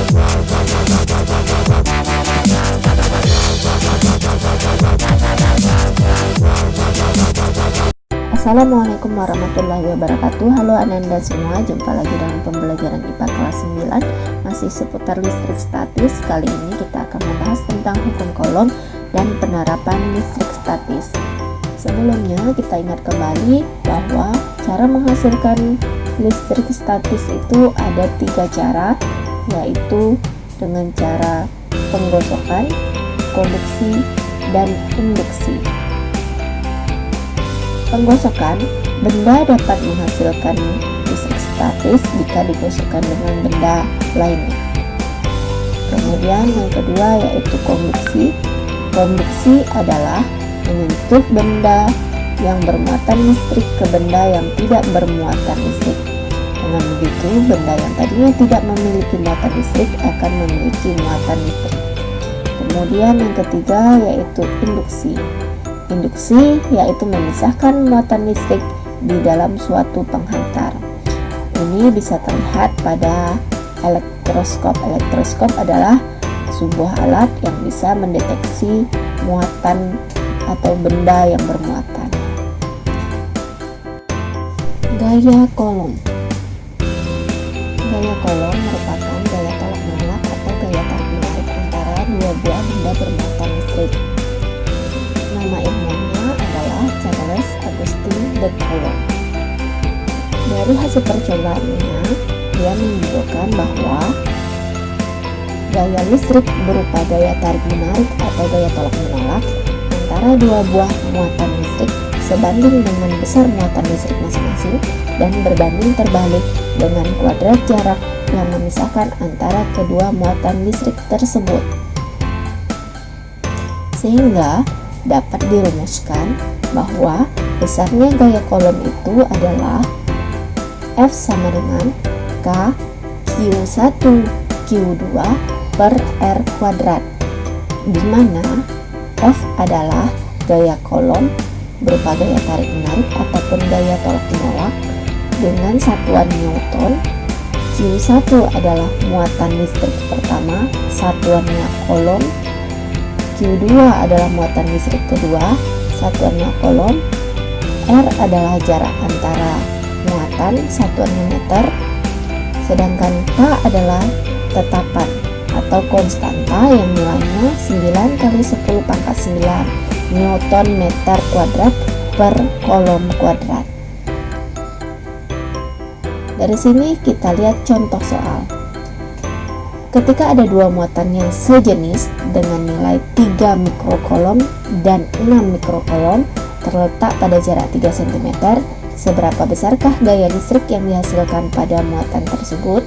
Assalamualaikum warahmatullahi wabarakatuh. Halo Ananda semua, jumpa lagi dalam pembelajaran IPA kelas 9, masih seputar listrik statis. Kali ini kita akan membahas tentang hukum Coulomb dan penerapan listrik statis. Sebelumnya kita ingat kembali bahwa cara menghasilkan listrik statis itu ada 3 cara, yaitu dengan cara penggosokan, konduksi, dan induksi. Penggosokan, benda dapat menghasilkan listrik statis jika digosokkan dengan benda lainnya. Kemudian yang kedua yaitu konduksi. Konduksi adalah menyentuh benda yang bermuatan listrik ke benda yang tidak bermuatan listrik. Dengan begitu, benda yang tadinya tidak memiliki muatan listrik akan memiliki muatan listrik. Kemudian yang ketiga yaitu induksi. Induksi yaitu memisahkan muatan listrik di dalam suatu penghantar. Ini bisa terlihat pada elektroskop. Elektroskop adalah sebuah alat yang bisa mendeteksi muatan atau benda yang bermuatan. Gaya Coulomb. Gaya Coulomb merupakan gaya tolak menolak atau gaya tarik menarik antara dua buah benda bermuatan listrik. Nama ilmunya adalah Charles Augustin de Coulomb. Dari hasil percobaannya, dia menunjukkan bahwa gaya listrik berupa gaya tarik menarik atau gaya tolak menolak antara dua buah muatan listrik sebanding dengan besar muatan listrik masing-masing dan berbanding terbalik dengan kuadrat jarak yang memisahkan antara kedua muatan listrik tersebut. Sehingga dapat dirumuskan bahwa besarnya gaya Coulomb itu adalah F sama dengan K Q1 Q2 per R kuadrat, di mana F adalah gaya Coulomb berupa gaya tarik menarik ataupun gaya tolak menolak dengan satuan Newton. Q1 adalah muatan listrik pertama, satuannya Coulomb. Q2 adalah muatan listrik kedua, satuannya Coulomb. R adalah jarak antara muatan, satuannya meter. Sedangkan K adalah tetapan atau konstanta yang nilainya 9 kali 10 pangkat 9 Newton meter kuadrat per Coulomb kuadrat. Dari sini kita lihat contoh soal. Ketika ada dua muatan yang sejenis dengan nilai 3 mikrocoulomb dan 6 mikrocoulomb terletak pada jarak 3 cm, seberapa besarkah gaya listrik yang dihasilkan pada muatan tersebut?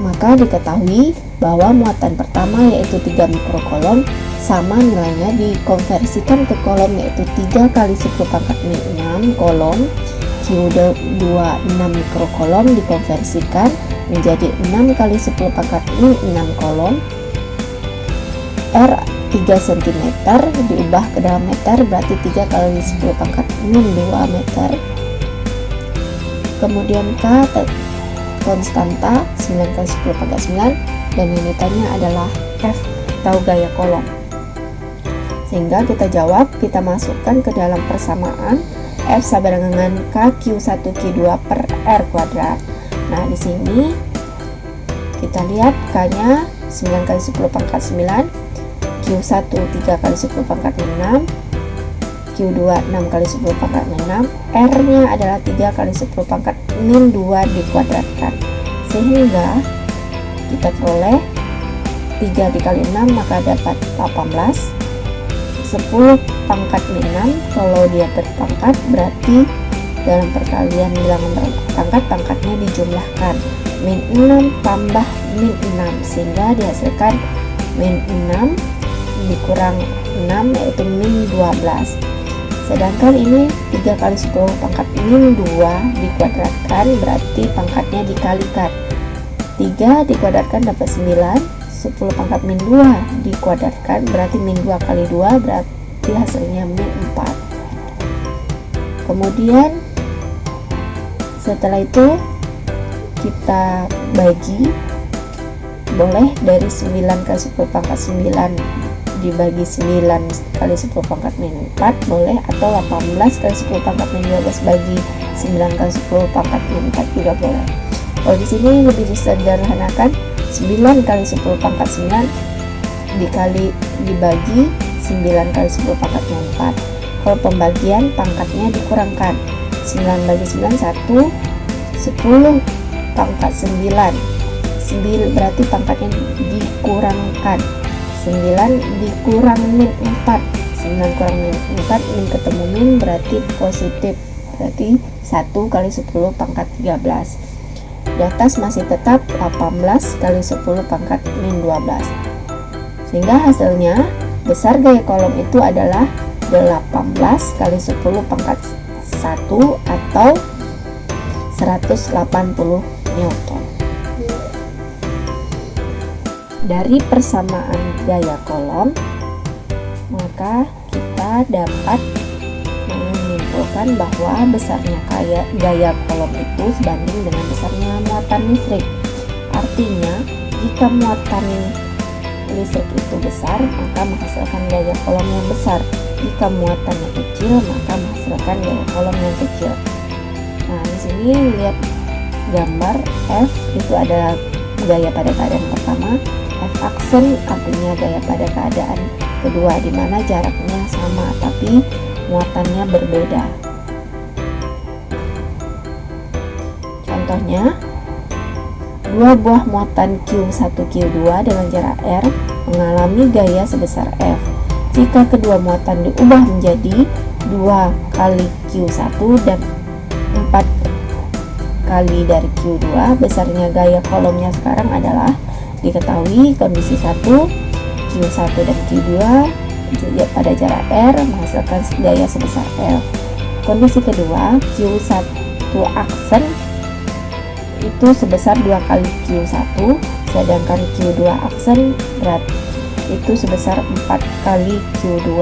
Maka diketahui bahwa muatan pertama yaitu 3 mikrocoulomb sama nilainya dikonversikan ke coulomb yaitu 3 kali 10 pangkat 6 coulomb. Q2 6 mikrocoulomb dikonversikan menjadi 6 kali 10 pangkat 6 coulomb. R 3 cm diubah ke dalam meter, berarti 3 kali 10 pangkat 2 meter. Kemudian K konstanta 9 kali 10 pangkat 9 dan unitanya adalah F atau gaya Coulomb. Sehingga kita jawab, kita masukkan ke dalam persamaan F sama dengan K Q1 Q2 per R kuadrat. Nah, di sini kita lihat K-nya 9 kali 10 pangkat 9, Q1 3 kali 10 pangkat 6, Q2 6 kali 10 pangkat 6, R-nya adalah 3 kali 10 pangkat min 2 dikuadratkan. Sehingga kita peroleh 3 dikali 6 maka dapat 18. 10 pangkat min 6, kalau dia berpangkat berarti dalam perkalian bilangan berpangkat, pangkatnya dijumlahkan, min 6 tambah min 6 sehingga dihasilkan min 6 dikurang 6 yaitu min 12. Sedangkan ini 3 kali 10 pangkat min 2 dikuadratkan berarti pangkatnya dikalikan, 3 dikuadratkan dapat 9, 10 pangkat min 2 dikuadratkan berarti min 2 kali 2 berarti hasilnya min 4. Kemudian setelah itu kita bagi, boleh dari 9 kali 10 pangkat 9 dibagi 9 kali 10 pangkat min 4 boleh, atau 18 kali 10 pangkat min 12 bagi 9 kali 10 pangkat min 4 juga boleh. Kalau di sini lebih disederhanakan, 9 kali 10 pangkat 9 dibagi 9 kali 10 pangkat min 4. Kalau pembagian pangkatnya dikurangkan, 9 bagi 9 1, 10 pangkat 9 berarti pangkatnya dikurangkan, 9 dikurang min 4, 9 kurang min 4, min ketemu min berarti positif, berarti 1 kali 10 pangkat 13. Di atas masih tetap 18 kali 10 pangkat min 12, sehingga hasilnya besar gaya kolom itu adalah 18 kali 10 pangkat 1 atau 180 Newton. Dari persamaan gaya kolom, maka kita dapat menyimpulkan bahwa besarnya gaya kolom itu sebanding dengan besarnya muatan listrik. Artinya, jika muatan listrik itu besar, maka menghasilkan gaya kolom yang besar. Jika muatannya kecil, maka menghasilkan gaya kolom yang kecil. Nah, di sini lihat gambar F itu adalah gaya pada keadaan pertama, F aksen artinya gaya pada keadaan kedua, di mana jaraknya sama tapi muatannya berbeda. Contohnya, dua buah muatan Q1 Q2 dengan jarak R mengalami gaya sebesar F. Jika kedua muatan diubah menjadi 2 kali Q1 dan 4 kali dari Q2, besarnya gaya kolomnya sekarang adalah, diketahui kondisi 1, Q1 dan Q2 pada jarak R menghasilkan gaya sebesar L. Kondisi kedua, Q1 aksen itu sebesar 2 kali Q1, sedangkan Q2 aksen itu sebesar 4 kali Q2,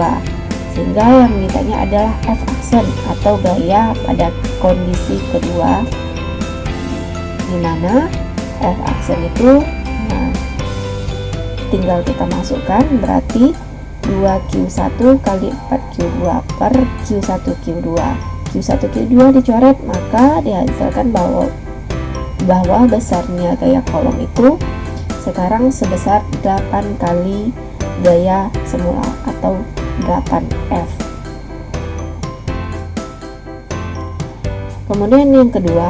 sehingga yang ditanya adalah F aksen atau gaya pada kondisi kedua, di mana F aksen itu tinggal kita masukkan, berarti 2Q1 kali 4Q2 per Q1 Q2. Q1 Q2 dicoret, maka dihasilkan bahwa besarnya gaya kolom itu sekarang sebesar 8 kali gaya semula atau 8F. Kemudian yang kedua,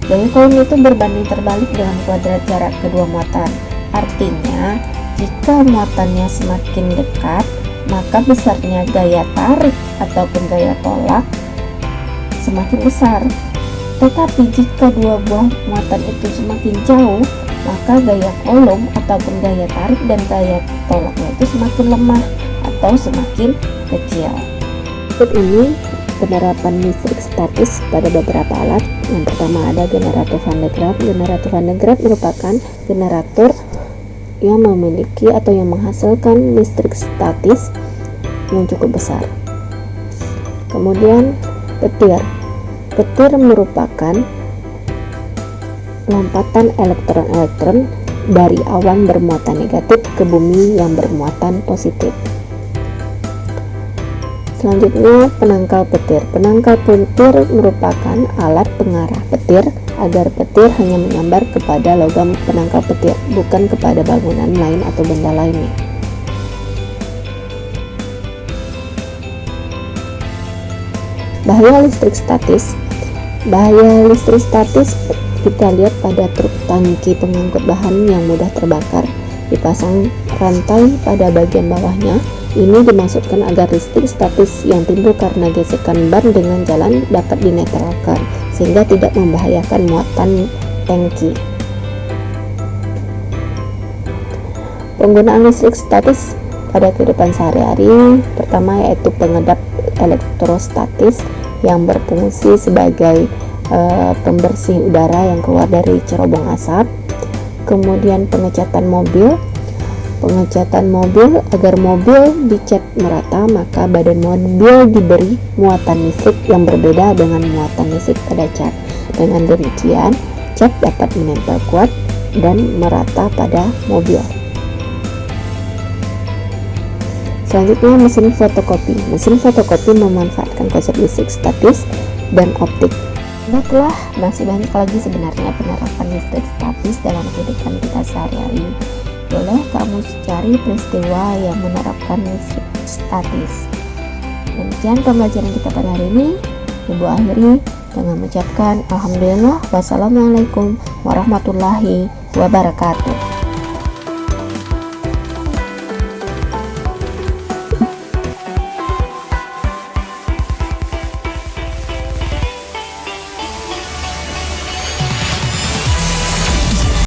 gaya kolom itu berbanding terbalik dengan kuadrat jarak kedua muatan. Artinya, jika muatannya semakin dekat, maka besarnya gaya tarik ataupun gaya tolak semakin besar. Tetapi jika dua buah muatan itu semakin jauh, maka gaya kolom ataupun gaya tarik dan gaya tolaknya itu semakin lemah atau semakin kecil. Berikut ini penerapan listrik statis pada beberapa alat. Yang pertama ada generator Van de Graaff. Generator Van de Graaff merupakan generator yang memiliki atau yang menghasilkan listrik statis yang cukup besar. Kemudian petir. Petir merupakan lompatan elektron-elektron dari awan bermuatan negatif ke bumi yang bermuatan positif. Selanjutnya penangkal petir. Penangkal petir merupakan alat pengarah petir agar petir hanya menyambar kepada logam penangkal petir, bukan kepada bangunan lain atau benda lainnya. Bahaya listrik statis. Bahaya listrik statis kita lihat pada truk tangki pengangkut bahan yang mudah terbakar. Dipasang rantai pada bagian bawahnya. Ini dimaksudkan agar listrik statis yang timbul karena gesekan ban dengan jalan dapat dinetralkan, sehingga tidak membahayakan muatan tangki. Penggunaan listrik statis pada kehidupan sehari-hari, pertama yaitu pengedap elektrostatis yang berfungsi sebagai pembersih udara yang keluar dari cerobong asap. Kemudian pengecatan mobil. Pengecatan mobil, agar mobil dicat merata, maka badan mobil diberi muatan listrik yang berbeda dengan muatan listrik pada cat. Dengan demikian, cat dapat menempel kuat dan merata pada mobil. Selanjutnya, mesin fotokopi. Mesin fotokopi memanfaatkan konsep listrik statis dan optik. Baiklah, masih banyak lagi sebenarnya penerapan listrik statis dalam kehidupan kita sehari-hari. Boleh kamu cari peristiwa yang menerapkan listrik statis. Demikian pembelajaran kita pada hari ini. Ibu akhiri dengan mengucapkan alhamdulillah, wassalamualaikum warahmatullahi wabarakatuh.